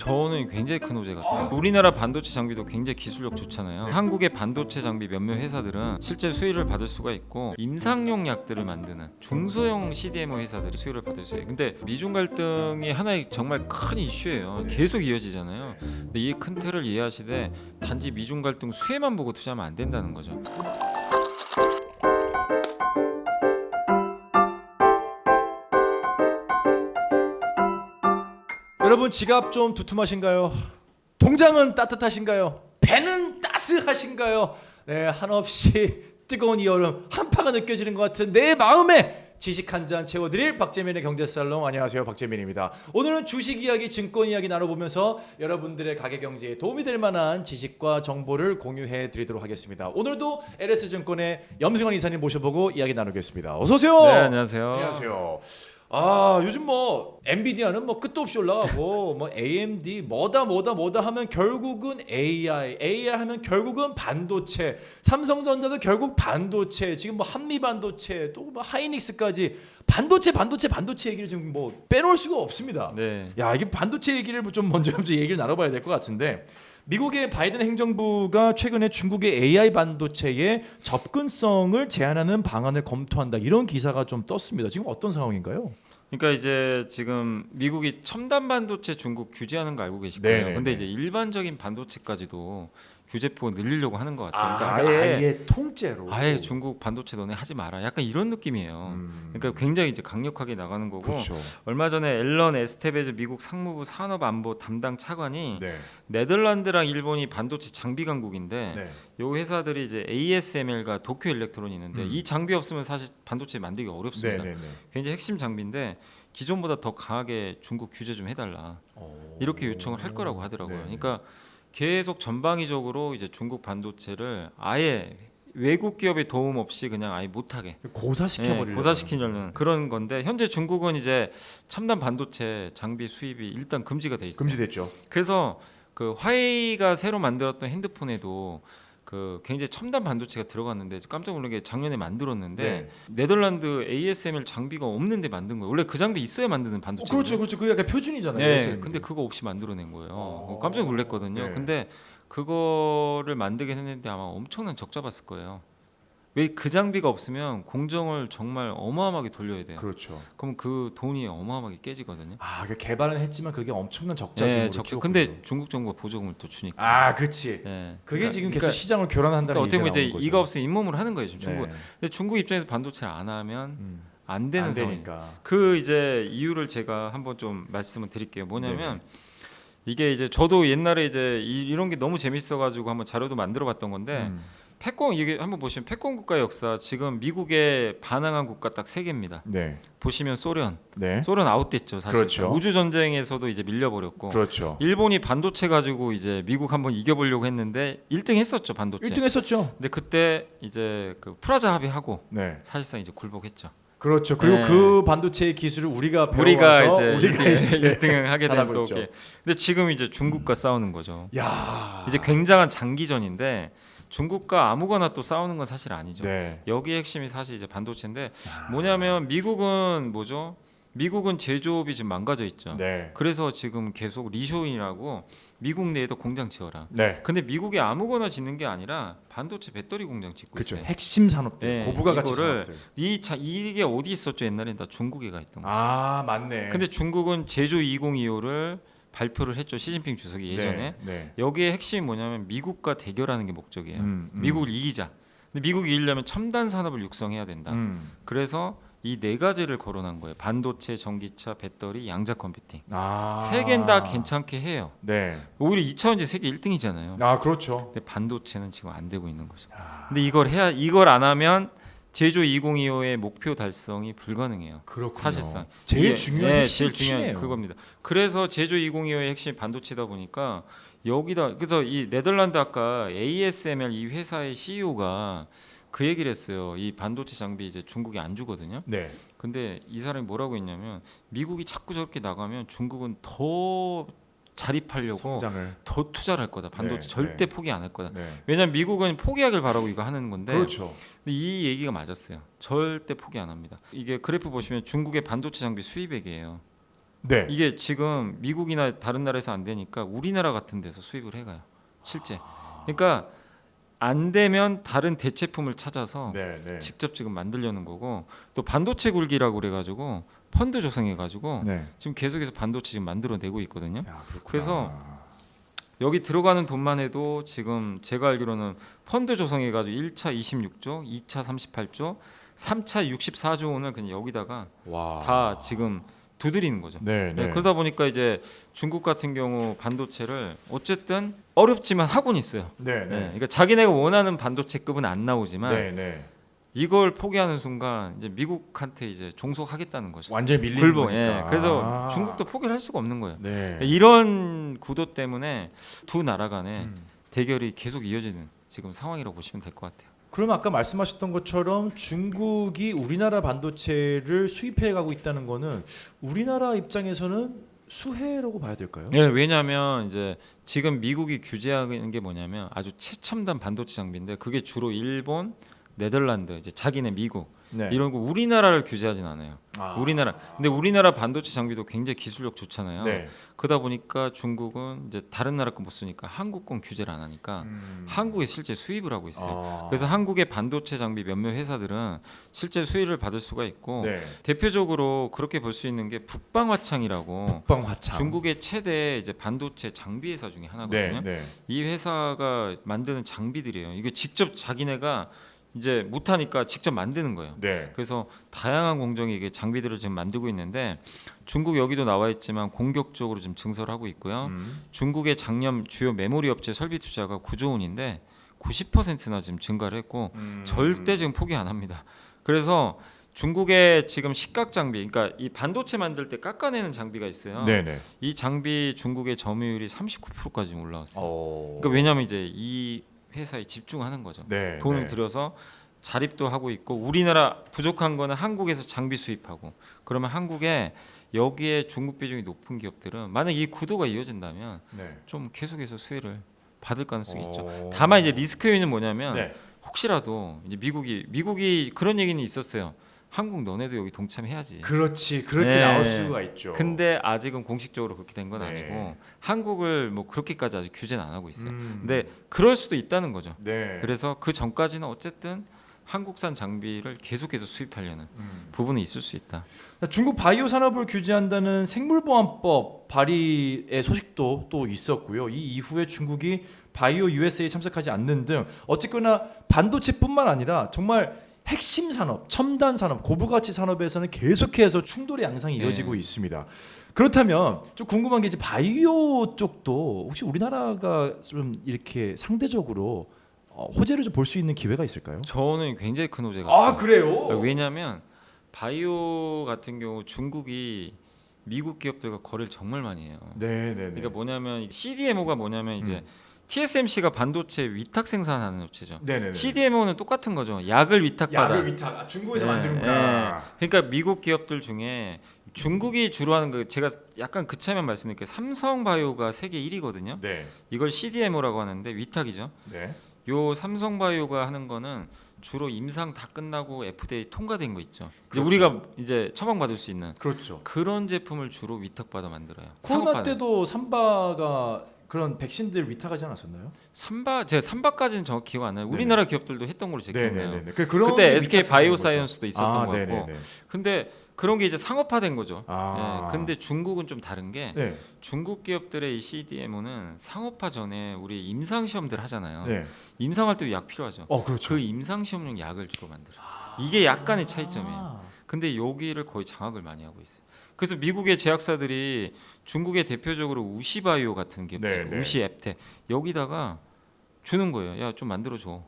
저는 굉장히 큰 호재 같아요. 우리나라 반도체 장비도 굉장히 기술력 좋잖아요. 한국의 반도체 장비 몇몇 회사들은 실제 수혜를 받을 수가 있고 임상용 약들을 만드는 중소형 CDMO 회사들이 수혜를 받을 수 있어요. 근데 미중 갈등이 하나의 정말 큰 이슈예요. 계속 이어지잖아요. 근데 이 큰 틀을 이해하시되 단지 미중 갈등 수혜만 보고 투자하면 안 된다는 거죠. 여러분 지갑 좀 두툼하신가요? 통장은 따뜻하신가요? 배는 따스하신가요? 네, 한없이 뜨거운 이 여름 한파가 느껴지는 것 같은 내 마음에 지식 한 잔 채워드릴 박재민의 경제살롱. 안녕하세요, 박재민입니다. 오늘은 주식 이야기, 증권 이야기 나눠보면서 여러분들의 가계 경제에 도움이 될 만한 지식과 정보를 공유해 드리도록 하겠습니다. 오늘도 LS증권의 염승환 이사님 모셔보고 이야기 나누겠습니다. 어서 오세요. 네, 안녕하세요. 안녕하세요. 요즘 뭐 엔비디아는 뭐 끝도 없이 올라가고 뭐 AMD 뭐다 하면 결국은 AI 하면 결국은 반도체, 삼성전자도 결국 반도체, 지금 뭐 한미 반도체 또 뭐 하이닉스까지 반도체 얘기를 지금 뭐 빼놓을 수가 없습니다. 네. 야, 이게 반도체 얘기를 좀 먼저 얘기를 나눠봐야 될 것 같은데, 미국의 바이든 행정부가 최근에 중국의 AI 반도체의 접근성을 제한하는 방안을 검토한다, 이런 기사가 좀 떴습니다. 지금 어떤 상황인가요? 그러니까 이제 지금 미국이 첨단 반도체 중국 규제하는 거 알고 계실 거예요. 네네네. 근데 이제 일반적인 반도체까지도 규제폭을 늘리려고 하는 것 같아요. 아예 통째로. 아예 중국 반도체 너네 하지 마라. 약간 이런 느낌이에요. 그러니까 굉장히 이제 강력하게 나가는 거고. 그렇죠. 얼마 전에 앨런 에스테베즈 미국 상무부 산업안보 담당 차관이 네. 네덜란드랑 일본이 반도체 장비 강국인데 네. 요 회사들이 이제 ASML과 도쿄 일렉트론이 있는데 이 장비 없으면 사실 반도체 만들기 어렵습니다. 네네네. 굉장히 핵심 장비인데 기존보다 더 강하게 중국 규제 좀 해달라, 이렇게 요청을 할 거라고 하더라고요. 네. 그러니까 계속 전방위적으로 이제 중국 반도체를 아예 외국 기업의 도움 없이 그냥 아예 못하게 고사시켜버리려고. 고사시키려는 그런 건데, 현재 중국은 이제 첨단 반도체 장비 수입이 일단 금지가 돼 있어요. 금지됐죠. 그래서 그 화웨이가 새로 만들었던 핸드폰에도 그 굉장히 첨단 반도체가 들어갔는데 깜짝 놀란 게 작년에 만들었는데 네. 네덜란드 ASML 장비가 없는데 만든 거예요. 원래 그 장비 있어야 만드는 반도체. 그렇죠. 그 약간 표준이잖아요. 네, ASML. 근데 그거 없이 만들어낸 거예요. 깜짝 놀랐거든요. 네. 근데 그거를 만들긴 했는데 아마 엄청난 적자 봤을 거예요. 왜 그 장비가 없으면 공정을 정말 어마어마하게 돌려야 돼요. 그렇죠. 그럼 그 돈이 어마어마하게 깨지거든요. 그 개발은 했지만 그게 엄청난 적자금으로 네, 적자. 근데 중국 정부가 보조금을 또 주니까. 그렇지. 네. 그게 지금 계속 그러니까 시장을 교란한다는 그러니까 어떻게 보면 얘기가 이제 나오는 거죠. 이가 없으면 잇몸으로 하는 거예요, 지금 중국. 네. 근데 중국 입장에서 반도체를 안 하면 안 되는 안 상황이에요. 되니까. 그 이제 이유를 제가 한번 좀 말씀을 드릴게요. 뭐냐면 이게 이제 저도 옛날에 이제 이런 게 너무 재밌어가지고 한번 자료도 만들어봤던 건데, 패권, 이게 한번 보시면 패권 국가의 역사, 지금 미국에 반항한 국가 딱 3개입니다. 네. 보시면 소련, 네. 소련 아웃됐죠, 사실. 그렇죠. 우주 전쟁에서도 이제 밀려버렸고. 그렇죠. 일본이 반도체 가지고 이제 미국 한번 이겨보려고 했는데 1등 했었죠, 반도체. 1등 했었죠. 근데 그때 이제 그 프라자 합의하고 네. 사실상 이제 굴복했죠. 그렇죠. 그리고 네. 그 반도체의 기술을 우리가 배워서 우리가 이제 우리가 1등을 하게 된 잘하고 또. 있죠. 근데 지금 이제 중국과 싸우는 거죠. 야. 이제 굉장한 장기전인데 중국과 아무거나 또 싸우는 건 사실 아니죠. 네. 여기 핵심이 사실 이제 반도체인데, 뭐냐면 미국은 뭐죠? 미국은 제조업이 지금 망가져 있죠. 네. 그래서 지금 계속 리쇼인이라고 미국 내에도 공장 지어라. 네. 근데 미국이 아무거나 짓는 게 아니라 반도체 배터리 공장 짓고 그렇죠. 있어요. 핵심 산업들, 네, 고부가 가치 이거를 산업들. 이게 어디 있었죠? 옛날엔 다 중국에 가 있던 거죠. 맞네. 근데 중국은 제조 2025를 발표를 했죠. 시진핑 주석이 예전에. 네. 여기에 핵심이 뭐냐면 미국과 대결하는 게 목적이에요. 미국을 이기자. 근데 미국이 이기려면 첨단 산업을 육성해야 된다. 그래서 이 4가지를 거론한 거예요. 반도체, 전기차, 배터리, 양자 컴퓨팅. 3개는 다 괜찮게 해요. 네. 오히려 2차원지 세계 1등이잖아요. 그렇죠. 근데 반도체는 지금 안 되고 있는 거죠. 근데 이걸 안 하면 제조 2025의 목표 달성이 불가능해요. 그렇군요. 사실상 제일 중요한 핵심 제일 중요한 키네요. 그겁니다. 그래서 제조 2025의 핵심이 반도체다 보니까 여기다, 그래서 이 네덜란드 아까 ASML 이 회사의 CEO가 그 얘기를 했어요. 이 반도체 장비 이제 중국이 안 주거든요. 네. 근데 이 사람이 뭐라고 했냐면, 미국이 자꾸 저렇게 나가면 중국은 더 자립하려고 성장을. 더 투자를 할 거다. 반도체 네, 절대 네. 포기 안 할 거다. 네. 왜냐면 미국은 포기하길 바라고 이거 하는 건데, 그렇죠. 근데 이 얘기가 맞았어요. 절대 포기 안 합니다. 이게 그래프 보시면 중국의 반도체 장비 수입액이에요. 네. 이게 지금 미국이나 다른 나라에서 안 되니까 우리나라 같은 데서 수입을 해가요. 실제. 그러니까 안 되면 다른 대체품을 찾아서 네, 네. 직접 지금 만들려는 거고, 또 반도체 굴기라고 그래가지고 펀드 조성해가지고 네. 지금 계속해서 반도체 지금 만들어내고 있거든요. 야, 그렇구나. 그래서 여기 들어가는 돈만 해도 지금 제가 알기로는 펀드 조성해가지고 1차 26조, 2차 38조, 3차 64조 원을 그냥 여기다가 와. 다 지금 두드리는 거죠. 네, 네. 네, 그러다 보니까 이제 중국 같은 경우 반도체를 어쨌든 어렵지만 하고는 있어요. 네, 네, 네. 그러니까 자기네가 원하는 반도체급은 안 나오지만 네, 네. 이걸 포기하는 순간 이제 미국한테 이제 종속하겠다는 거죠. 완전히 밀리는 굴복. 거니까. 예, 그래서 아. 중국도 포기를 할 수가 없는 거예요. 네. 이런 구도 때문에 두 나라 간에 음. 대결이 계속 이어지는 지금 상황이라고 보시면 될 것 같아요. 그럼 아까 말씀하셨던 것처럼 중국이 우리나라 반도체를 수입해 가고 있다는 거는 우리나라 입장에서는 수혜라고 봐야 될까요? 예, 왜냐하면 이제 지금 미국이 규제하는 게 뭐냐면 아주 최첨단 반도체 장비인데 그게 주로 일본, 네덜란드, 이제 자기네 미국 네. 이런 거 우리나라를 규제하진 않아요. 아. 우리나라. 근데 우리나라 반도체 장비도 굉장히 기술력 좋잖아요. 네. 그러다 보니까 중국은 이제 다른 나라 거 못 쓰니까 한국 건 규제를 안 하니까 한국에 실제 수입을 하고 있어요. 아. 그래서 한국의 반도체 장비 몇몇 회사들은 실제 수입을 받을 수가 있고 네. 대표적으로 그렇게 볼 수 있는 게 북방화창이라고 북방화창. 중국의 최대 이제 반도체 장비 회사 중에 하나거든요. 네, 네. 이 회사가 만드는 장비들이에요. 이게 직접 자기네가 이제 못하니까 직접 만드는 거예요. 네. 그래서 다양한 공정이 이게 장비들을 지금 만들고 있는데 중국 여기도 나와 있지만 공격적으로 지금 증설을 하고 있고요. 중국의 작년 주요 메모리 업체 설비 투자가 9조 원인데 90%나 지금 증가를 했고 절대 지금 포기 안 합니다. 그래서 중국의 지금 식각 장비, 그러니까 이 반도체 만들 때 깎아내는 장비가 있어요. 네, 네. 이 장비 중국의 점유율이 39%까지 올라왔어요. 어. 그러니까 왜냐하면 이제 이 회사에 집중하는 거죠. 네. 돈을 네. 들여서 자립도 하고 있고 우리나라 부족한 거는 한국에서 장비 수입하고 그러면 한국에 여기에 중국 비중이 높은 기업들은 만약 이 구도가 이어진다면 네. 좀 계속해서 수혜를 받을 가능성이 있죠. 오. 다만 이제 리스크 요인은 뭐냐면 네. 혹시라도 이제 미국이 그런 얘기는 있었어요. 한국 너네도 여기 동참해야지. 그렇지. 그렇게 네. 나올 수가 있죠. 근데 아직은 공식적으로 그렇게 된 건 네. 아니고 한국을 뭐 그렇게까지 아직 규제는 안 하고 있어요. 음. 근데 그럴 수도 있다는 거죠. 네. 그래서 그 전까지는 어쨌든 한국산 장비를 계속해서 수입하려는 부분이 있을 수 있다. 중국 바이오 산업을 규제한다는 생물보안법 발의의 소식도 또 있었고요. 이 이후에 중국이 바이오 USA에 참석하지 않는 등 어쨌거나 반도체뿐만 아니라 정말 핵심 산업, 첨단 산업, 고부가치 산업에서는 계속해서 충돌의 양상이 이어지고 있습니다. 그렇다면 좀 궁금한 게 이제 바이오 쪽도 혹시 우리나라가 좀 이렇게 상대적으로 호재를 좀 볼 수 있는 기회가 있을까요? 저는 굉장히 큰 호재 같아요. 그래요? 왜냐하면 바이오 같은 경우 중국이 미국 기업들과 거래를 정말 많이 해요. 네, 네, 네. 그러니까 뭐냐면 CDMO가 뭐냐면 이제 TSMC가 반도체 위탁 생산하는 업체죠. 네, 네, 네. CDMO는 똑같은 거죠. 약을 위탁받아. 약을 위탁 중국에서 네, 만드는구나. 네. 그러니까 미국 기업들 중에 중국이 주로 하는 거 제가 약간 그 차이만 말씀드릴게요. 삼성바이오가 세계 1위거든요. 네, 이걸 CDMO라고 하는데 위탁이죠. 네. 요 삼성바이오가 하는 거는 주로 임상 다 끝나고 FDA 통과된 거 있죠. 이제 그렇죠. 우리가 이제 처방받을 수 있는 그렇죠. 그런 제품을 주로 위탁받아 만들어요. 코로나 상업화는. 때도 삼바가 그런 백신들 위탁하지 않았었나요? 제가 삼바까지는 정확히 기억 안 나요. 우리나라 기업들도 했던 걸로 제가 기억나요. 네네네. 그런 그때 게 SK 위탁 바이오사이언스도 있었던 아, 것 같고. 네네네. 근데 그런 게 이제 상업화된 거죠. 아. 예, 근데 중국은 좀 다른 게 네. 중국 기업들의 이 CDMO는 상업화 전에 우리 임상 시험들 하잖아요. 네. 임상할 때도 약 필요하죠. 그렇죠. 그 임상 시험용 약을 주로 만들어요. 이게 약간의 차이점이에요. 근데 여기를 거의 장악을 많이 하고 있어요. 그래서 미국의 제약사들이 중국의 대표적으로 우시바이오 같은 게 네, 네. 우시 앱텍 여기다가 주는 거예요. 야 좀 만들어 줘.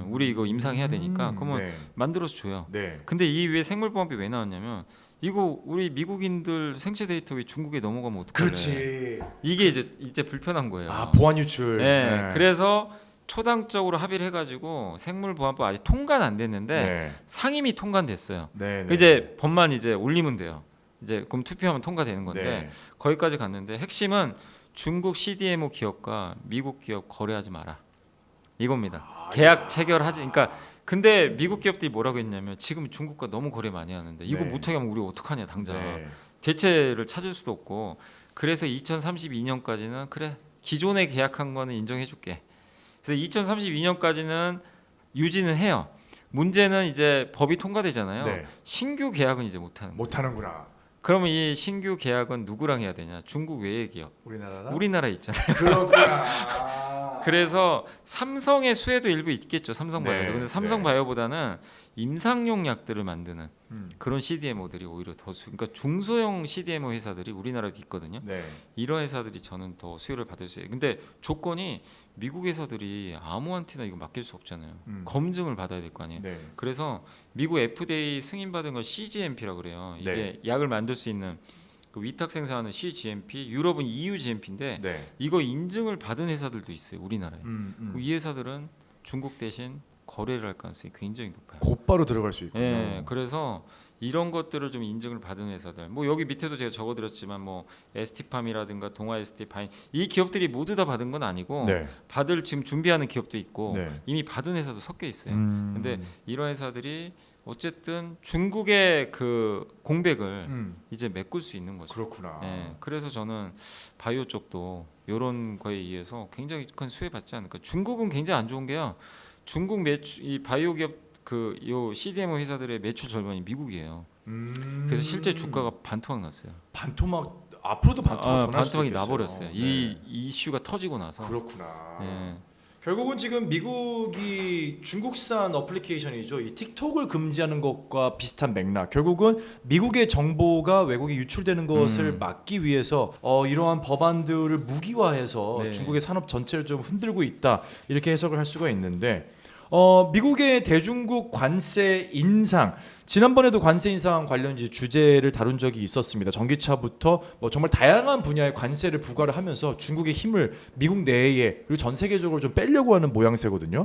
우리 이거 임상해야 되니까 그러면 네. 만들어서 줘요. 네. 근데 이 위에 생물보안법이 왜 나왔냐면 이거 우리 미국인들 생체 데이터 왜 중국에 넘어가면 어떡해? 그렇지. 이게 이제 불편한 거예요. 보안 유출. 네. 그래서 초당적으로 합의를 해가지고 생물보안법 아직 통과는 안 됐는데 네. 상임위 통과됐어요. 네. 네. 이제 법만 이제 올리면 돼요. 이제 그럼 투표하면 통과되는 건데 네. 거기까지 갔는데 핵심은 중국 CDMO 기업과 미국 기업 거래하지 마라 이겁니다. 계약 체결하지. 그러니까 근데 미국 기업들이 뭐라고 했냐면 지금 중국과 너무 거래 많이 하는데 이거 네. 못하게 하면 우리 어떡하냐 당장. 네. 대체를 찾을 수도 없고 그래서 2032년까지는 그래 기존에 계약한 거는 인정해줄게. 그래서 2032년까지는 유지는 해요. 문제는 이제 법이 통과되잖아요. 네. 신규 계약은 이제 못하는 거예요. 못하는구나. 그러면 이 신규 계약은 누구랑 해야 되냐? 중국 외의 기업. 우리나라랑? 우리나라에 있잖아요. 그렇구나. 그래서 삼성의 수혜도 일부 있겠죠. 삼성바이오. 네, 근데 삼성바이오보다는 임상용 약들을 만드는 음. 그런 CDMO들이 오히려 더 그러니까 중소형 CDMO 회사들이 우리나라도 있거든요. 네. 이런 회사들이 저는 더 수혜를 받을 수 있어요. 근데 조건이 미국 회사들이 아무한테나 이거 맡길 수 없잖아요. 검증을 받아야 될 거 아니에요. 네. 그래서 미국 FDA 승인받은 건 CGMP라고 그래요. 이게 네. 약을 만들 수 있는 그 위탁 생산하는 CGMP, 유럽은 EU GMP인데 네. 이거 인증을 받은 회사들도 있어요. 우리나라에. 그럼 음. 이 회사들은 중국 대신 거래를 할 가능성이 굉장히 높아요. 곧바로 들어갈 수 있군요. 예, 그래서 이런 것들을 좀 인증을 받은 회사들, 뭐 여기 밑에도 제가 적어드렸지만 뭐 ST팜이라든가 동아 ST팜 이 기업들이 모두 다 받은 건 아니고 네. 받을 지금 준비하는 기업도 있고 네. 이미 받은 회사도 섞여 있어요. 음. 근데 이런 회사들이 어쨌든 중국의 그 공백을 이제 메꿀 수 있는 거죠. 그렇구나. 예, 그래서 저는 바이오 쪽도 이런 거에 의해서 굉장히 큰 수혜 받지 않을까. 중국은 굉장히 안 좋은 게요. 중국 매출 이 바이오 기업 그 요 CDMO 회사들의 매출 절반이 미국이에요. 그래서 실제 주가가 반토막 났어요. 반토막 앞으로도 반토막 더 날 수도 반토막이 있겠어요. 나버렸어요. 이 이슈가 터지고 나서. 그렇구나. 예. 결국은 지금 미국이 중국산 어플리케이션이죠. 이 틱톡을 금지하는 것과 비슷한 맥락. 결국은 미국의 정보가 외국에 유출되는 것을 막기 위해서 이러한 법안들을 무기화해서 네. 중국의 산업 전체를 좀 흔들고 있다. 이렇게 해석을 할 수가 있는데 미국의 대중국 관세 인상 지난번에도 관세 인상 관련 주제를 다룬 적이 있었습니다. 전기차부터 뭐 정말 다양한 분야의 관세를 부과를 하면서 중국의 힘을 미국 내에 그리고 전 세계적으로 좀 빼려고 하는 모양새거든요.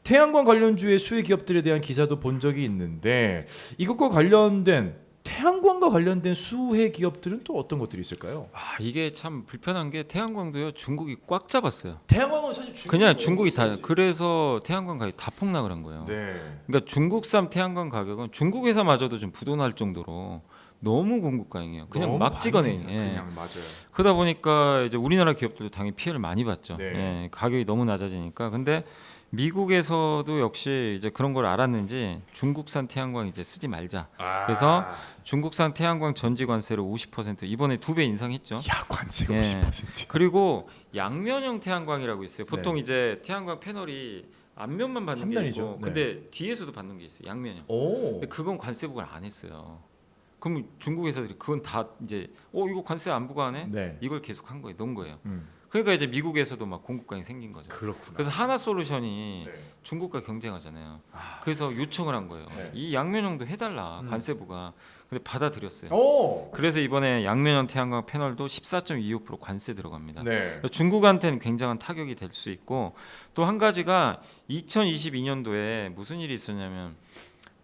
태양광 관련주의 수혜 기업들에 대한 기사도 본 적이 있는데 이것과 관련된 태양광과 관련된 수혜 기업들은 또 어떤 것들이 있을까요? 아 이게 참 불편한 게 태양광도요 중국이 꽉 잡았어요. 태양광은 사실 그냥 중국이 다 그래서 태양광 가격이 다 폭락을 한 거예요. 네. 그러니까 중국산 태양광 가격은 중국 회사마저도 좀 부도날 정도로 너무 공급 과잉이에요. 그냥 너무 막 찍어내. 관세상, 예. 그냥 맞아요. 그러다 보니까 이제 우리나라 기업들도 당연히 피해를 많이 봤죠. 네. 예, 가격이 너무 낮아지니까. 근데 미국에서도 역시 이제 그런 걸 알았는지 중국산 태양광 이제 쓰지 말자. 그래서 중국산 태양광 전지 관세를 50% 이번에 2배 인상했죠. 야 관세가 예. 50%. 그리고 양면형 태양광이라고 있어요. 보통 네. 이제 태양광 패널이 앞면만 받는 한 게 면이죠. 있고, 네. 근데 뒤에서도 받는 게 있어요. 양면형. 오. 근데 그건 관세 부과를 안 했어요. 그럼 중국 회사들이 그건 다 이제 이거 관세 안 부과하네? 네. 이걸 계속 한 거예요. 넣은 거예요. 음. 그러니까 이제 미국에서도 막 공급광이 생긴 거죠. 그렇구나. 그래서 하나솔루션이 네. 중국과 경쟁하잖아요. 아. 그래서 요청을 한 거예요. 네. 이 양면형도 해달라 관세부가. 근데 받아들였어요. 오. 그래서 이번에 양면형 태양광 패널도 14.25% 관세 들어갑니다. 네. 그러니까 중국한테는 굉장한 타격이 될 수 있고 또 한 가지가 2022년도에 무슨 일이 있었냐면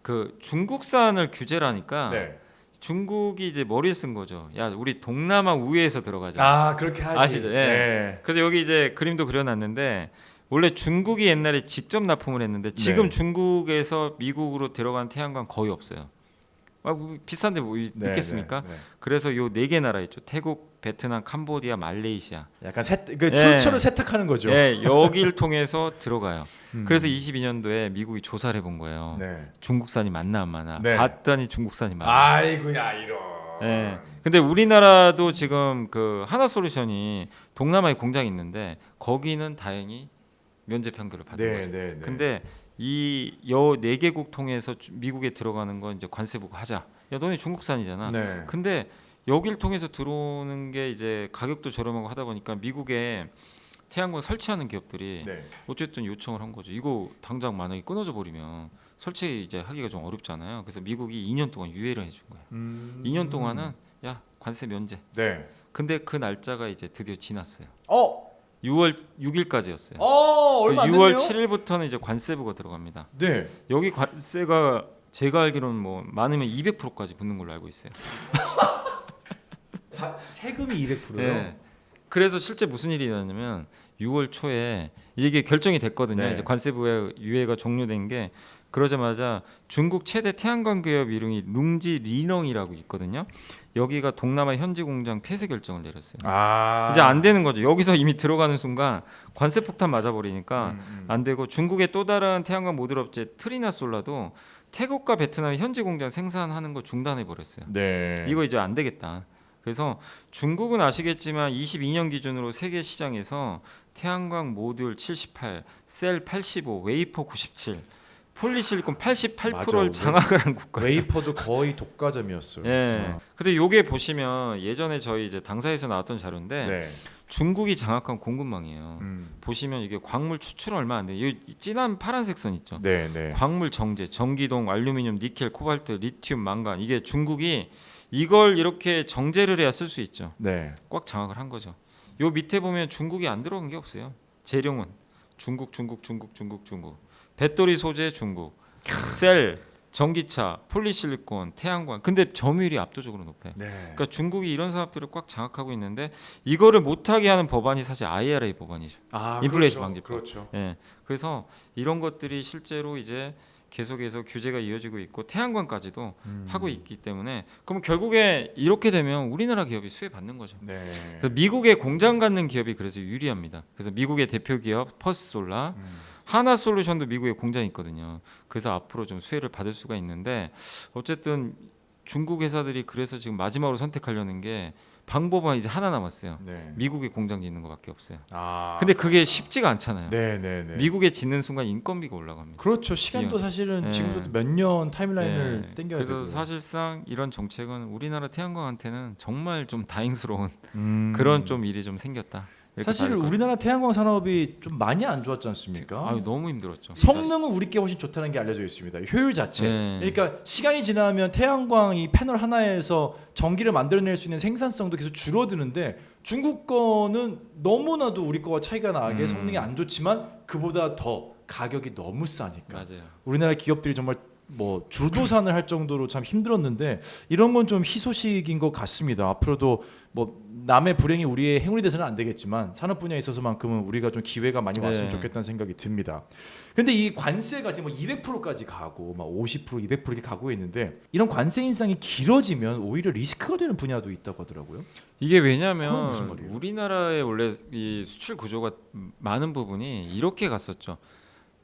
그 중국산을 규제를 하니까 네. 중국이 이제 머리를 쓴 거죠. 야, 우리 동남아 우회에서 들어가자. 아 그렇게 하지. 아시죠? 예. 네. 그래서 여기 이제 그림도 그려놨는데 원래 중국이 옛날에 직접 납품을 했는데 지금 네. 중국에서 미국으로 들어간 태양광 거의 없어요. 비싼데 뭐 있겠습니까? 네, 네. 그래서 요 네 개 나라 있죠. 태국, 베트남, 캄보디아, 말레이시아. 약간 출처를 세탁하는 거죠. 예, 여기를 통해서 들어가요. 음. 그래서 22년도에 미국이 조사를 해본 거예요. 네. 중국산이 맞나 안 맞나. 네. 봤더니 중국산이 맞아요. 아이고야 이런. 예. 근데 우리나라도 지금 그 하나솔루션이 동남아에 공장이 있는데 거기는 다행히 면제 판결을 받은 네, 거죠. 네, 네. 근데 이 여 네 개국 통해서 미국에 들어가는 건 이제 관세 부과하자. 야, 너네 중국산이잖아. 네. 근데 여길 통해서 들어오는 게 이제 가격도 저렴하고 하다 보니까 미국에 태양광 설치하는 기업들이 네. 어쨌든 요청을 한 거죠. 이거 당장 만약에 끊어져 버리면 설치 이제 하기가 좀 어렵잖아요. 그래서 미국이 2년 동안 유예를 해준 거예요. 2년 동안은 야 관세 면제. 네. 근데 그 날짜가 이제 드디어 지났어요. 6월 6일까지였어요. 얼마 안 6월 됐네요. 7일부터는 이제 관세부가 들어갑니다. 네. 여기 관세가 제가 알기로는 뭐 많으면 200%까지 붙는 걸로 알고 있어요. 세금이 200%요. 네. 그래서 실제 무슨 일이 일어나냐면 6월 초에 이게 결정이 됐거든요. 네. 이제 관세부의 유예가 종료된 게 그러자마자 중국 최대 태양광 기업 이름이 룽지 리넝이라고 있거든요. 여기가 동남아 현지 공장 폐쇄 결정을 내렸어요. 이제 안 되는 거죠. 여기서 이미 들어가는 순간 관세 폭탄 맞아버리니까 안 되고, 중국의 또 다른 태양광 모듈 업체 트리나솔라도 태국과 베트남 현지 공장 생산하는 거 중단해 버렸어요. 네. 이거 이제 안 되겠다. 그래서 중국은 아시겠지만 22년 기준으로 세계 시장에서 태양광 모듈 78, 셀 85, 웨이퍼 97, 폴리실리콘 88%를 맞아. 장악을 한 국가예요. 웨이퍼도 거의 독과점이었어요. 예. 근데 요게 보시면 예전에 저희 이제 당사에서 나왔던 자료인데 네. 중국이 장악한 공급망이에요. 음. 보시면 이게 광물 추출 얼마 안 돼요. 이 진한 파란색 선 있죠. 네, 네. 광물 정제, 전기동, 알루미늄, 니켈, 코발트, 리튬, 망간, 이게 중국이 이걸 이렇게 정제를 해야 쓸 수 있죠. 네. 꽉 장악을 한 거죠. 요 밑에 보면 중국이 안 들어간 게 없어요. 재료는 중국. 배터리 소재 중국, 셀, 전기차, 폴리실리콘, 태양광. 근데 점유율이 압도적으로 높아요. 네. 그러니까 중국이 이런 사업들을 꽉 장악하고 있는데 이거를 못하게 하는 법안이 사실 IRA 법안이죠. 인플레이션 방지법. 그렇죠. 예. 그래서 이런 것들이 실제로 이제 계속해서 규제가 이어지고 있고 태양광까지도 하고 있기 때문에, 그럼 결국에 이렇게 되면 우리나라 기업이 수혜 받는 거죠. 네. 그래서 미국에 공장 갖는 기업이 그래서 유리합니다. 그래서 미국의 대표 기업 퍼스솔라, 하나솔루션도 미국에 공장이 있거든요. 그래서 앞으로 좀 수혜를 받을 수가 있는데, 어쨌든 중국 회사들이 그래서 지금 마지막으로 선택하려는 게 방법은 이제 하나 남았어요. 네. 미국에 공장 짓는 거밖에 없어요. 아. 근데 그게 쉽지가 않잖아요. 네, 네, 네. 미국에 짓는 순간 인건비가 올라갑니다. 그렇죠. 시간도 사실은 지금도 몇 년 타임라인을 네. 땡겨야 그래서 되고요. 사실상 이런 정책은 우리나라 태양광한테는 정말 좀 다행스러운 그런 좀 일이 좀 생겼다. 이렇게 사실 봐야 될 것 우리나라 태양광 산업이 좀 많이 안 좋았지 않습니까? 같아요. 아유, 너무 힘들었죠. 성능은 우리께 훨씬 좋다는 게 알려져 있습니다. 효율 자체. 네. 그러니까 시간이 지나면 태양광 이 패널 하나에서 전기를 만들어낼 수 있는 생산성도 계속 줄어드는데, 중국 거는 너무나도 우리 거와 차이가 나게 성능이 안 좋지만 그보다 더 가격이 너무 싸니까 맞아요. 우리나라 기업들이 정말 뭐 줄도산을 할 정도로 참 힘들었는데, 이런 건 좀 희소식인 것 같습니다. 앞으로도 뭐 남의 불행이 우리의 행운이 돼서는 안 되겠지만 산업 분야에 있어서만큼은 우리가 좀 기회가 많이 왔으면 네. 좋겠다는 생각이 듭니다. 근데 이 관세가 지금 뭐 200%까지 가고 막 50%, 200% 이렇게 가고 있는데, 이런 관세 인상이 길어지면 오히려 리스크가 되는 분야도 있다고 하더라고요. 이게 그건 무슨 왜냐하면 말이에요? 우리나라의 원래 이 수출 구조가 많은 부분이 이렇게 갔었죠.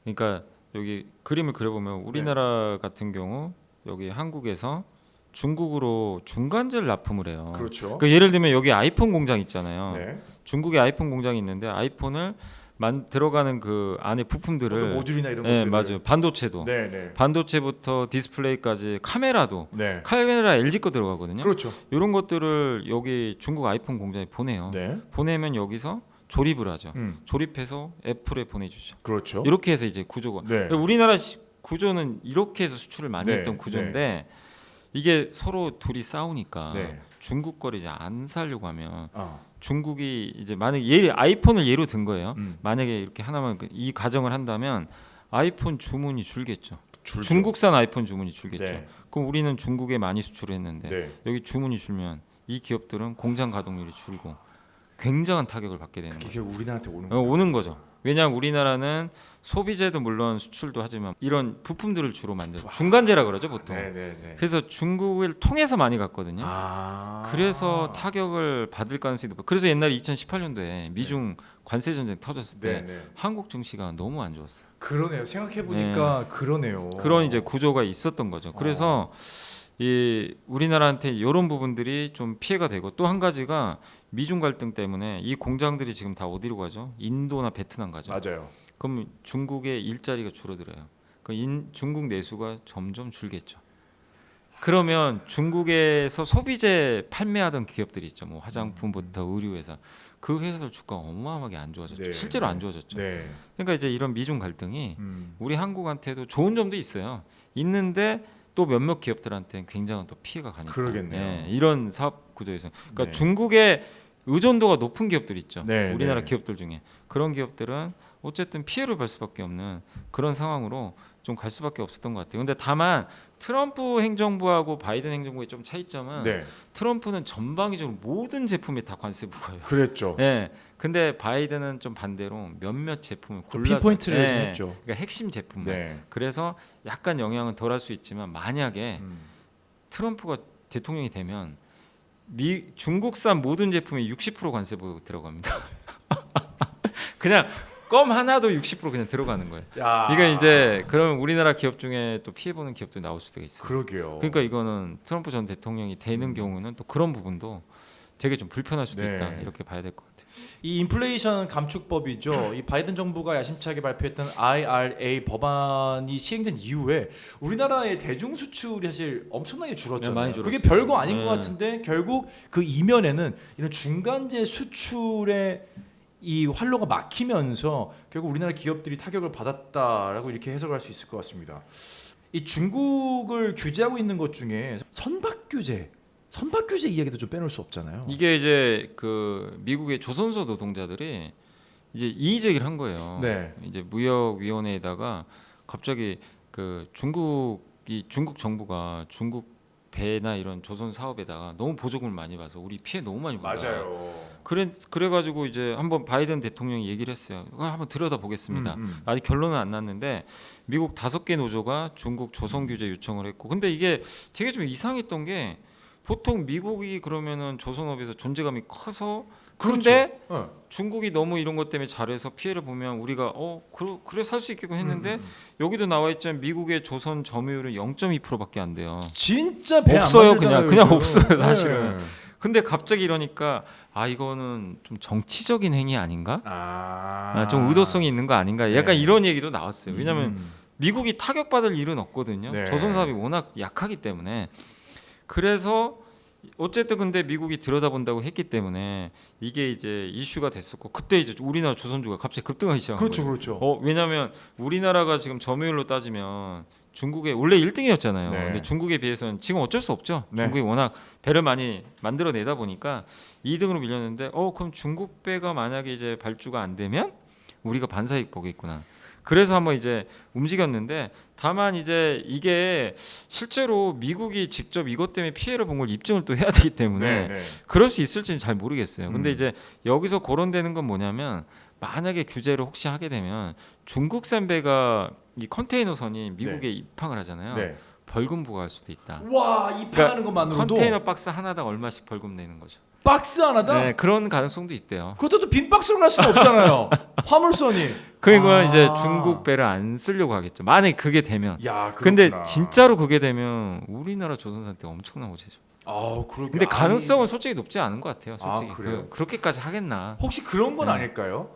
그러니까 여기 그림을 그려보면 우리나라 같은 경우 여기 한국에서 중국으로 중간재를 납품을 해요. 그렇죠. 그러니까 예를 들면 여기 아이폰 공장 있잖아요. 네. 중국에 아이폰 공장이 있는데 아이폰을 들어가는 그 안에 부품들을 어떤 모듈이나 이런 네, 것들. 맞아요. 반도체도 네, 네. 반도체부터 디스플레이까지 카메라도 네. 카메라 LG 거 들어가거든요. 그렇죠. 이런 것들을 여기 중국 아이폰 공장에 보내요. 네. 보내면 여기서 조립을 하죠. 음. 조립해서 애플에 보내주죠. 그렇죠. 이렇게 해서 이제 구조가. 네. 우리나라 구조는 이렇게 해서 수출을 많이 네, 했던 구조인데 이게 서로 둘이 싸우니까 네. 중국 거를 이제 안 사려고 하면 아. 중국이 이제 만약에 아이폰을 예로 든 거예요. 만약에 이렇게 하나만 이 가정을 한다면 아이폰 주문이 줄겠죠. 줄죠. 중국산 아이폰 주문이 줄겠죠. 네. 그럼 우리는 중국에 많이 수출을 했는데 네. 여기 주문이 줄면 이 기업들은 공장 가동률이 줄고 굉장한 타격을 받게 되는 이게 우리나라한테 오는 거예요. 거예요. 오는 거죠. 왜냐하면 우리나라는 소비재도 물론 수출도 하지만 이런 부품들을 주로 만들고 중간재라 그러죠 보통. 네, 네, 네. 그래서 중국을 통해서 많이 갔거든요. 아. 그래서 타격을 받을 가능성이 높아요. 그래서 옛날에 2018년도에 미중 관세 전쟁 터졌을 때 네, 네. 한국 증시가 너무 안 좋았어요. 그러네요. 생각해 보니까 그러네요. 그런 이제 구조가 있었던 거죠. 그래서 이 우리나라한테 이런 부분들이 좀 피해가 되고, 또 한 가지가 미중 갈등 때문에 이 공장들이 지금 다 어디로 가죠? 인도나 베트남 가죠. 맞아요. 그럼 중국의 일자리가 줄어들어요. 중국 내수가 점점 줄겠죠. 그러면 중국에서 소비재 판매하던 기업들이 있죠. 뭐 화장품부터 의류회사, 그 회사들 주가가 어마어마하게 안 좋아졌죠. 네, 실제로 네. 안 좋아졌죠. 네. 그러니까 이제 이런 미중 갈등이 우리 한국한테도 좋은 점도 있어요. 있는데 또 몇몇 기업들한테는 굉장한 또 피해가 가니까. 그러겠네요. 예, 이런 사업 구조에서. 그러니까 네. 중국의 의존도가 높은 기업들 있죠. 네, 우리나라 네. 기업들 중에 그런 기업들은 어쨌든 피해를 볼 수밖에 없는 그런 상황으로 좀 갈 수밖에 없었던 것 같아요. 근데 다만 트럼프 행정부하고 바이든 행정부의 좀 차이점은 네. 트럼프는 전방위적으로 모든 제품에 다 관세 부과해요. 그랬죠. 예. 근데 바이든은 좀 반대로 몇몇 제품을 좀 골라서 핀포인트를 좀 예. 했죠. 그러니까 핵심 제품만. 네. 그래서 약간 영향은 덜할 수 있지만 만약에 음. 트럼프가 대통령이 되면 중국산 모든 제품에 60% 관세 들어갑니다. 그냥 껌 하나도 60% 그냥 들어가는 거예요. 야. 이거 이제 그러면 우리나라 기업 중에 또 피해 보는 기업도 나올 수도 있어요. 그러게요. 그러니까 이거는 트럼프 전 대통령이 되는 경우는 또 그런 부분도 되게 좀 불편할 수도 네. 있다 이렇게 봐야 될 것 같아요. 이 인플레이션 감축법이죠. 이 바이든 정부가 야심차게 발표했던 IRA 법안이 시행된 이후에 우리나라의 대중 수출이 사실 엄청나게 줄었잖아요. 네, 많이 줄었어요. 그게 별거 아닌 네. 것 같은데 결국 그 이면에는 이런 중간재 수출의 이 활로가 막히면서 결국 우리나라 기업들이 타격을 받았다라고 이렇게 해석할 수 있을 것 같습니다. 이 중국을 규제하고 있는 것 중에 선박 규제 이야기도 좀 빼놓을 수 없잖아요. 이게 이제 그 미국의 조선소 노동자들이 이제 이의 제기를 한 거예요. 네. 이제 무역위원회에다가 갑자기 그 중국 정부가 중국 배나 이런 조선 사업에다가 너무 보조금을 많이 봐서 우리 피해 너무 많이 본다. 그래가지고 이제 한번 바이든 대통령이 얘기를 했어요. 한번 들여다 보겠습니다. 아직 결론은 안 났는데 미국 5개 노조가 중국 조선 규제 요청을 했고, 근데 이게 되게 좀 이상했던 게 보통 미국이 그러면은 조선업에서 존재감이 커서 그런데 그렇죠. 중국이 너무 이런 것 때문에 잘해서 피해를 보면 우리가 그래 살 수 있겠군 했는데 여기도 나와 있지만 미국의 조선 점유율은 0.2%밖에 안 돼요. 진짜 배 안 없어요. 만들잖아요, 그냥 요즘. 없어요 사실은. 네. 근데 갑자기 이러니까 이거는 좀 정치적인 행위 아닌가? 좀 의도성이 있는 거 아닌가? 약간 네. 이런 얘기도 나왔어요. 왜냐하면 미국이 타격받을 일은 없거든요. 네. 조선 사업이 워낙 약하기 때문에. 그래서 어쨌든 근데 미국이 들여다본다고 했기 때문에 이게 이제 이슈가 됐었고, 그때 이제 우리나라 조선주가 갑자기 급등하기 시작한 그렇죠, 거예요. 그렇죠. 왜냐하면 우리나라가 지금 점유율로 따지면 중국에 원래 1등이었잖아요. 네. 근데 중국에 비해서는 지금 어쩔 수 없죠. 네. 중국이 워낙 배를 많이 만들어내다 보니까 2등으로 밀렸는데 그럼 중국 배가 만약에 이제 발주가 안 되면 우리가 반사이익 보겠구나. 그래서 한번 이제 움직였는데, 다만 이제 이게 실제로 미국이 직접 이것 때문에 피해를 본 걸 입증을 또 해야 되기 때문에 네. 그럴 수 있을지는 잘 모르겠어요. 근데 이제 여기서 거론되는 건 뭐냐면, 만약에 규제를 혹시 하게 되면 중국산 배가 이 컨테이너선이 미국에 입항을 하잖아요. 네. 벌금 부과할 수도 있다. 와, 입항하는 것만으로도 컨테이너 박스 하나당 얼마씩 벌금 내는 거죠. 박스 하나다? 네, 그런 가능성도 있대요. 그것도 빈 박스로 갈 수는 없잖아요. 화물선이. 그러니까 이제 중국 배를 안 쓰려고 하겠죠. 만약에 그게 되면. 야, 근데 그렇구나. 진짜로 그게 되면 우리나라 조선사한테 엄청난 호재죠. 그렇게. 근데 가능성은 솔직히 높지 않은 것 같아요. 솔직히 그래요? 그렇게까지 하겠나? 혹시 그런 건 네. 아닐까요?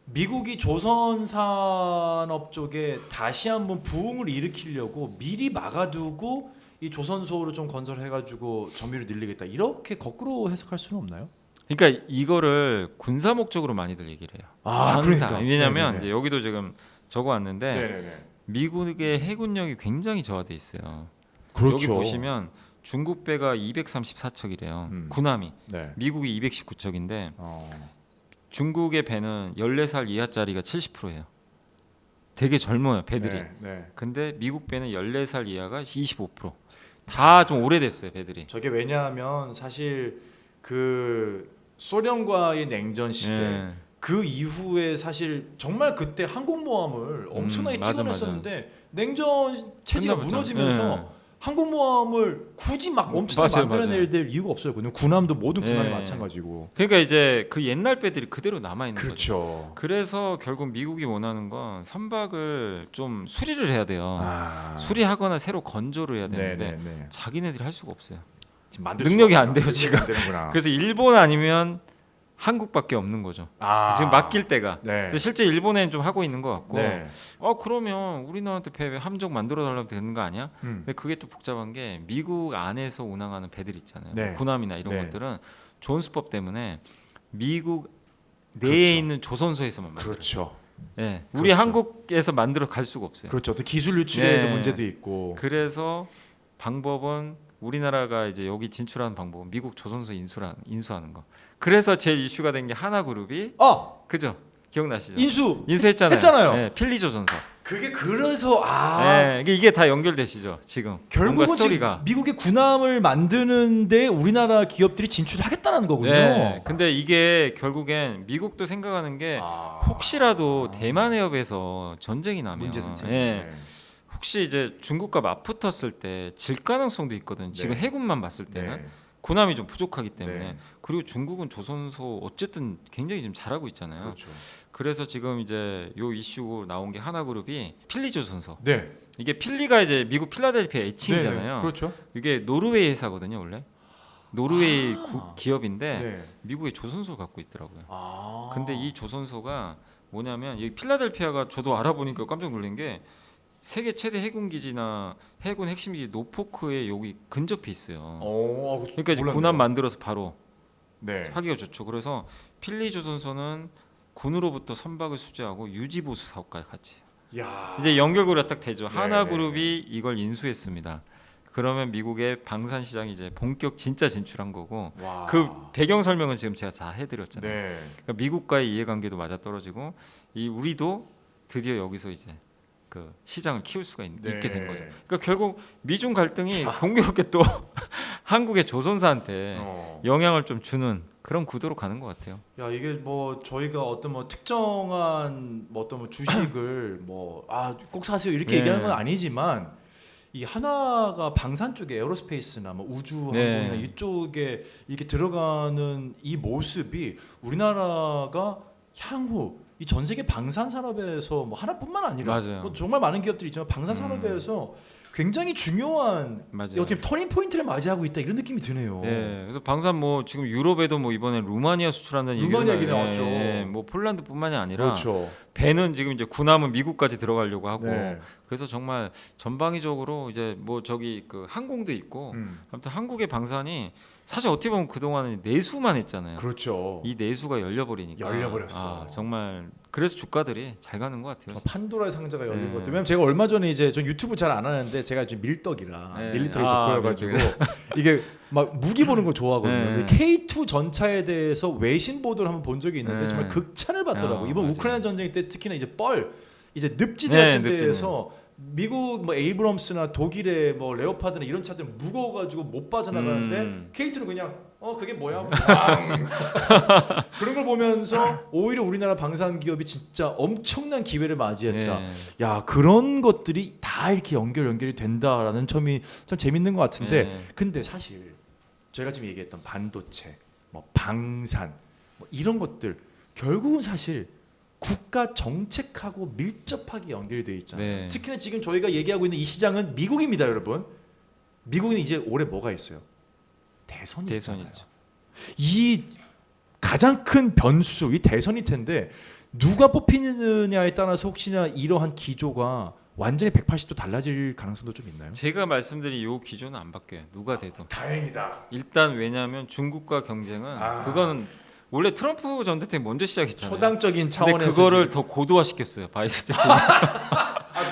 미국이 조선 산업 쪽에 다시 한번 부흥을 일으키려고 미리 막아두고 이 조선소를 좀 건설해가지고 점유율을 늘리겠다, 이렇게 거꾸로 해석할 수는 없나요? 그러니까 이거를 군사 목적으로 많이들 얘기를 해요. 항상. 그러니까. 왜냐하면 네네네. 이제 여기도 지금 적어왔는데 네네네. 미국의 해군력이 굉장히 저하돼 있어요. 그렇죠. 여기 보시면 중국 배가 234척이래요. 군함이. 네. 미국이 219척인데 중국의 배는 14살 이하짜리가 70%예요. 되게 젊어요, 배들이. 네. 근데 미국 배는 14살 이하가 25%. 다 좀 오래됐어요, 배들이. 저게 왜냐하면 사실 그 소련과의 냉전 시대, 예. 그 이후에 사실 정말 그때 항공모함을 엄청나게 맞아, 찍어냈었는데 냉전 체제가 끝나버렸잖아요. 무너지면서 항공모함을 굳이 막 엄청나게 맞아요, 만들어낼 될 이유가 없어요. 군함도 모든 군함이 예. 마찬가지고. 그러니까 이제 그 옛날 배들이 그대로 남아 있는 거죠. 그렇죠. 그래서 결국 미국이 원하는 건 선박을 좀 수리를 해야 돼요. 수리하거나 새로 건조를 해야 되는데 네네네. 자기네들이 할 수가 없어요. 지금 만들 능력이 수가 안 돼요, 없구나. 지금. 안 되는구나. 그래서 일본 아니면 한국밖에 없는 거죠. 지금 맡길 때가. 네. 실제 일본에는 좀 하고 있는 것 같고. 네. 그러면 우리나라한테 배 함정 만들어 달라면 되는 거 아니야? 음. 근데 그게 또 복잡한 게 미국 안에서 운항하는 배들 있잖아요. 네. 군함이나 이런 네. 것들은 존스법 때문에 미국 내에 그렇죠. 있는 조선소에서만 만들어요. 그렇죠. 네. 우리 그렇죠. 한국에서 만들어 갈 수가 없어요. 그렇죠. 또 기술 유출에도 네. 문제도 있고. 그래서 방법은 우리나라가 이제 여기 진출하는 방법은 미국 조선소 인수하는 거. 그래서 제일 이슈가 된 게 하나그룹이 그죠? 기억나시죠? 인수 인수했잖아요. 했잖아요. 네, 필리조선소. 그게 그래서 네, 이게 다 연결되시죠 지금. 뭔가 결국은 스토리가. 지금 미국의 군함을 만드는데 우리나라 기업들이 진출하겠다는 거군요. 네, 근데 이게 결국엔 미국도 생각하는 게 혹시라도 대만 해협에서 전쟁이 나면 문제 생겨. 예, 혹시 이제 중국과 맞붙었을 때 질 가능성도 있거든. 지금 네. 해군만 봤을 때는 네. 군함이 좀 부족하기 때문에. 네. 그리고 중국은 조선소 어쨌든 굉장히 지금 잘하고 있잖아요. 그렇죠. 그래서 지금 이제 요 이슈 나온 게 하나그룹이 필리 조선소. 네. 이게 필리가 이제 미국 필라델피아 애칭이잖아요. 네. 그렇죠. 이게 노르웨이 회사거든요 원래. 노르웨이 기업인데 네. 미국의 조선소를 갖고 있더라고요. 아. 근데 이 조선소가 뭐냐면 이 필라델피아가 저도 알아보니까 깜짝 놀란 게 세계 최대 해군 기지나 해군 핵심 기지 노포크에 여기 근접해 있어요. 그러니까 이제 군함 만들어서 바로 네. 하기가 좋죠. 그래서 필리 조선소는 군으로부터 선박을 수주하고 유지 보수 사업까지 같이. 야. 이제 연결고리가 딱 되죠. 네, 하나그룹이 이걸 인수했습니다. 그러면 미국의 방산 시장이 이제 본격 진짜 진출한 거고 와. 그 배경 설명은 지금 제가 다 해드렸잖아요. 네. 그러니까 미국과의 이해관계도 맞아 떨어지고 이 우리도 드디어 여기서 이제 그 시장을 키울 수가 네. 있게 된 거죠. 그러니까 결국 미중 갈등이 공교롭게 또 한국의 조선사한테 영향을 좀 주는 그런 구도로 가는 것 같아요. 야 이게 뭐 저희가 어떤 뭐 특정한 뭐 어떤 뭐 주식을 뭐 꼭 사세요 이렇게 네. 얘기하는 건 아니지만 이 한화가 방산 쪽에 에어로스페이스나 뭐 우주 항공이나 네. 이쪽에 이렇게 들어가는 이 모습이 우리나라가 향후 이 전 세계 방산 산업에서 뭐 하나뿐만 아니라 맞아요. 뭐 정말 많은 기업들이 있지만 방산 산업에서 굉장히 중요한 맞아요. 어떻게 터닝 포인트를 맞이하고 있다 이런 느낌이 드네요. 네, 그래서 방산 뭐 지금 유럽에도 뭐 이번에 루마니아 수출한다는 루마니아 얘기가 얘기 나왔죠. 뭐 폴란드뿐만이 아니라 그렇죠. 배는 지금 이제 군함은 미국까지 들어가려고 하고 네. 그래서 정말 전방위적으로 이제 뭐 저기 그 항공도 있고 아무튼 한국의 방산이 사실 어떻게 보면 그동안은 내수만 했잖아요. 그렇죠. 이 내수가 열려버리니까 열려버렸어. 정말 그래서 주가들이 잘 가는 것 같아요. 판도라의 상자가 열린 네. 것 같아요. 왜냐면 제가 얼마 전에 이제 전 유튜브 잘 안 하는데 제가 좀 밀떡이라 네. 밀리터리 덕후여가지고 이게 막 무기 보는 걸 좋아하거든요. 네. 근데 K2 전차에 대해서 외신 보도를 한번 본 적이 있는데 네. 정말 극찬을 받더라고. 이번 맞아요. 우크라이나 전쟁 때 특히나 이제 이제 늪지대 네, 같은 늪지대. 데에서 미국 뭐 에이브럼스나 독일의 뭐 레오파드나 이런 차들 무거워가지고 못 빠져나가는데 K2는 그냥 그게 뭐야? 왕. 그런 걸 보면서 오히려 우리나라 방산 기업이 진짜 엄청난 기회를 맞이했다. 네. 야 그런 것들이 다 이렇게 연결이 된다라는 점이 참 재밌는 것 같은데 네. 근데 사실 저희가 지금 얘기했던 반도체, 뭐 방산, 뭐 이런 것들 결국은 사실 국가 정책하고 밀접하게 연결이 되어 있잖아요. 네. 특히나 지금 저희가 얘기하고 있는 이 시장은 미국입니다, 여러분. 미국은 이제 올해 뭐가 있어요? 대선이 있잖아요. 대선이죠. 이 가장 큰 변수, 이 대선일 텐데 누가 뽑히느냐에 따라서 혹시나 이러한 기조가 완전히 180도 달라질 가능성도 좀 있나요? 제가 말씀드린 요 기조는 안 바뀌어요. 누가 돼도. 다행이다. 일단 왜냐하면 중국과 경쟁은 그거는 원래 트럼프 전 대통령이 먼저 시작했잖아요. 초당적인 근데 차원에서 그거를 더 고도화시켰어요. 바이든 대통령.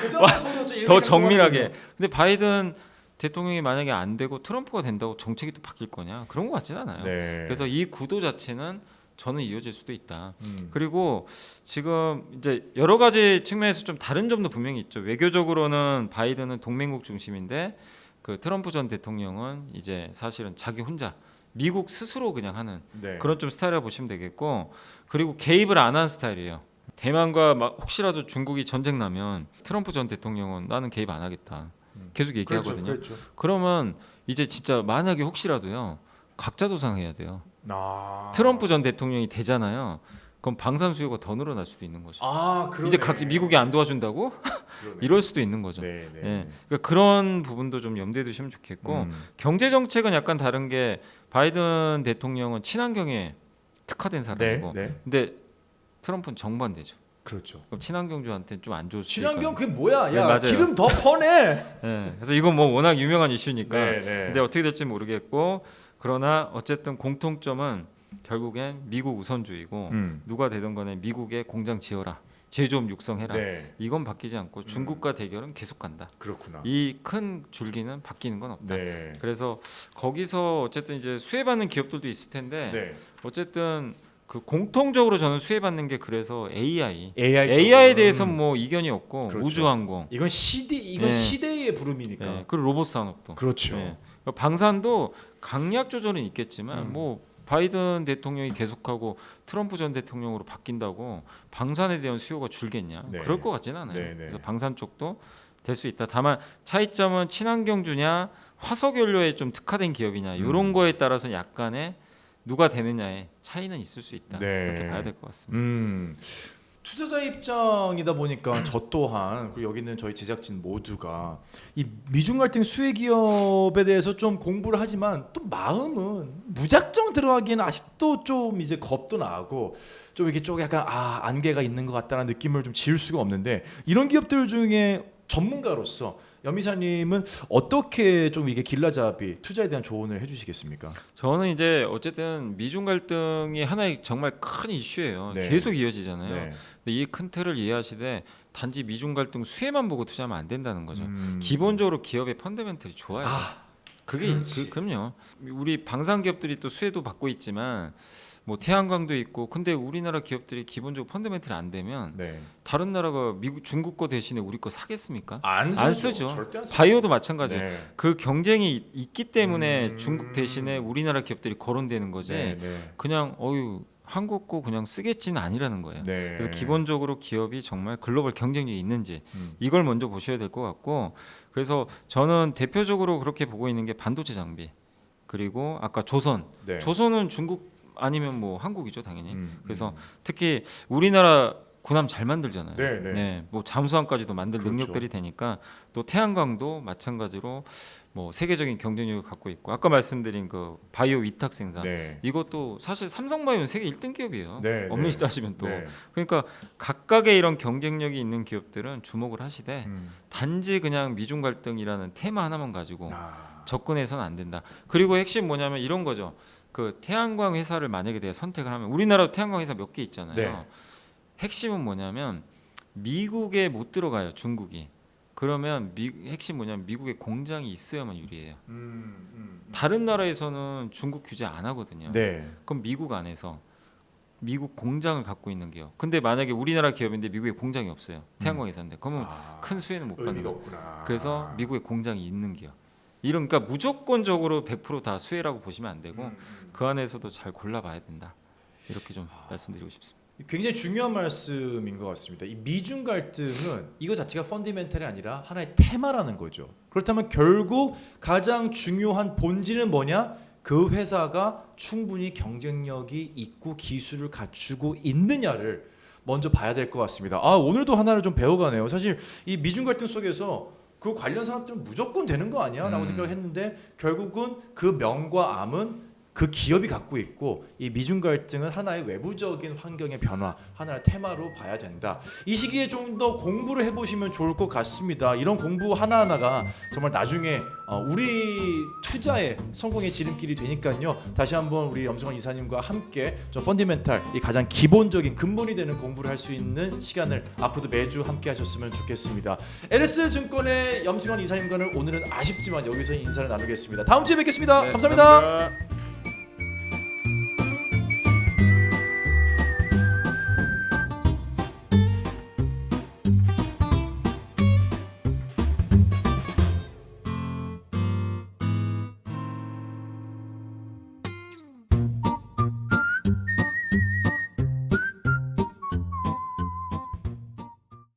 그 전에 좀 더 정밀하게. 근데 바이든 대통령이 만약에 안 되고 트럼프가 된다고 정책이 또 바뀔 거냐? 그런 것 같지는 않아요. 네. 그래서 이 구도 자체는 저는 이어질 수도 있다. 음. 그리고 지금 이제 여러 가지 측면에서 좀 다른 점도 분명히 있죠. 외교적으로는 바이든은 동맹국 중심인데 그 트럼프 전 대통령은 이제 사실은 자기 혼자 미국 스스로 그냥 하는 네. 그런 좀 스타일이라고 보시면 되겠고 그리고 개입을 안 한 스타일이에요. 대만과 막 혹시라도 중국이 전쟁 나면 트럼프 전 대통령은 나는 개입 안 하겠다. 계속 얘기하거든요. 그렇죠. 그러면 이제 진짜 만약에 혹시라도요. 각자 도상해야 돼요. 아. 트럼프 전 대통령이 되잖아요. 그럼 방산 수요가 더 늘어날 수도 있는 거죠. 그러네. 이제 각 미국이 안 도와준다고 그러네. 이럴 수도 있는 거죠. 네, 네. 예. 그러니까 그런 부분도 좀 염두에 두시면 좋겠고 경제 정책은 약간 다른 게 바이든 대통령은 친환경에 특화된 사람이고, 네. 근데 트럼프는 정반대죠. 그렇죠. 그럼 친환경주한테는 좀 안 좋을 수 친환경 있거든요. 그게 뭐야? 네, 야 맞아요. 기름 더 퍼내. 예. 그래서 이건 뭐 워낙 유명한 이슈니까. 네. 근데 어떻게 될지 모르겠고, 그러나 어쨌든 공통점은 결국엔 미국 우선주의고 누가 되든 간에 미국에 공장 지어라, 제조업 육성해라. 네. 이건 바뀌지 않고 중국과 대결은 계속 간다. 그렇구나. 이 큰 줄기는 바뀌는 건 없다. 네. 그래서 거기서 어쨌든 이제 수혜받는 기업들도 있을 텐데 네. 어쨌든 그 공통적으로 저는 수혜받는 게 그래서 AI에 AI 대해서 뭐 이견이 없고 그렇죠. 우주항공, 이건 네. 시대의 부름이니까. 네. 그리고 로봇 산업도. 그렇죠. 네. 방산도 강약 조절은 있겠지만 음. 뭐 바이든 대통령이 계속하고 트럼프 전 대통령으로 바뀐다고 방산에 대한 수요가 줄겠냐? 네. 그럴 것 같지는 않아요. 네, 네. 그래서 방산 쪽도 될 수 있다. 다만 차이점은 친환경주냐 화석연료에 좀 특화된 기업이냐 이런 거에 따라서 약간의 누가 되느냐에 차이는 있을 수 있다. 네. 그렇게 봐야 될 것 같습니다. 투자자 입장이다 보니까 저 또한 그리고 여기 있는 저희 제작진 모두가 이 미중 갈등 수혜 기업에 대해서 좀 공부를 하지만 또 마음은 무작정 들어가기에는 아직도 좀 이제 겁도 나고 좀 이렇게 좀 약간 안개가 있는 것 같다는 느낌을 좀 지울 수가 없는데 이런 기업들 중에 전문가로서 염이사님은 어떻게 좀 이게 길라잡이 투자에 대한 조언을 해주시겠습니까? 저는 이제 어쨌든 미중 갈등이 하나의 정말 큰 이슈예요. 네. 계속 이어지잖아요. 네. 근데 이 큰 틀을 이해하시되 단지 미중 갈등 수혜만 보고 투자하면 안 된다는 거죠. 음. 기본적으로 기업의 펀더멘털이 좋아요. 그게 그렇지. 그럼요. 우리 방산 기업들이 또 수혜도 받고 있지만 뭐 태양광도 있고 근데 우리나라 기업들이 기본적으로 펀더멘털이 안 되면 네. 다른 나라가 미국 중국 거 대신에 우리 거 사겠습니까? 안 쓰죠. 절대 안 쓰죠. 바이오도 마찬가지예요. 네. 그 경쟁이 있기 때문에 음. 중국 대신에 우리나라 기업들이 거론되는 거지. 네, 네. 그냥 한국 거 그냥 쓰겠지는 아니라는 거예요. 네. 그래서 기본적으로 기업이 정말 글로벌 경쟁력이 있는지 음. 이걸 먼저 보셔야 될 것 같고 그래서 저는 대표적으로 그렇게 보고 있는 게 반도체 장비 그리고 아까 조선 네. 조선은 중국 아니면 뭐 한국이죠 당연히. 그래서 음. 특히 우리나라 군함 잘 만들잖아요. 네, 네. 뭐 잠수함까지도 만들 그렇죠. 능력들이 되니까 또 태양광도 마찬가지로 뭐 세계적인 경쟁력을 갖고 있고 아까 말씀드린 그 바이오 위탁 생산 네. 이것도 사실 삼성바이오는 세계 1등 기업이에요. 네, 엄밀히 네. 따지면 또 네. 그러니까 각각의 이런 경쟁력이 있는 기업들은 주목을 하시되 음. 단지 그냥 미중 갈등이라는 테마 하나만 가지고 아. 접근해서는 안 된다. 그리고 핵심 뭐냐면 이런 거죠. 그 태양광 회사를 만약에 내가 선택을 하면 우리나라도 태양광 회사 몇 개 있잖아요. 네. 핵심은 뭐냐면 미국에 못 들어가요. 중국이. 그러면 핵심 뭐냐면 미국에 공장이 있어야만 유리해요. 다른 나라에서는 중국 규제 안 하거든요. 네. 그럼 미국 안에서 미국 공장을 갖고 있는 기업. 근데 만약에 우리나라 기업인데 미국에 공장이 없어요. 태양광 회사인데 그러면 큰 수혜는 못 받는 의미가 거예요. 없구나. 그래서 미국에 공장이 있는 기업. 이런 그러니까 무조건적으로 100%다 수혜라고 보시면 안 되고 그 안에서도 잘 골라봐야 된다. 이렇게 좀 말씀드리고 싶습니다. 굉장히 중요한 말씀인 것 같습니다. 이 미중 갈등은 이거 자체가 펀디멘탈이 아니라 하나의 테마라는 거죠. 그렇다면 결국 가장 중요한 본질은 뭐냐? 그 회사가 충분히 경쟁력이 있고 기술을 갖추고 있느냐를 먼저 봐야 될 것 같습니다. 오늘도 하나를 좀 배워가네요. 사실 이 미중 갈등 속에서 그 관련 산업들은 무조건 되는 거 아니야? 라고 생각을 했는데 결국은 그 명과 암은 그 기업이 갖고 있고 이 미중 갈등은 하나의 외부적인 환경의 변화, 하나의 테마로 봐야 된다. 이 시기에 좀 더 공부를 해보시면 좋을 것 같습니다. 이런 공부 하나하나가 정말 나중에 우리 투자의 성공의 지름길이 되니까요. 다시 한번 우리 염승환 이사님과 함께 좀 펀디멘탈, 이 가장 기본적인 근본이 되는 공부를 할 수 있는 시간을 앞으로도 매주 함께 하셨으면 좋겠습니다. LS증권의 염승환 이사님과는 오늘은 아쉽지만 여기서 인사를 나누겠습니다. 다음 주에 뵙겠습니다. 네, 감사합니다.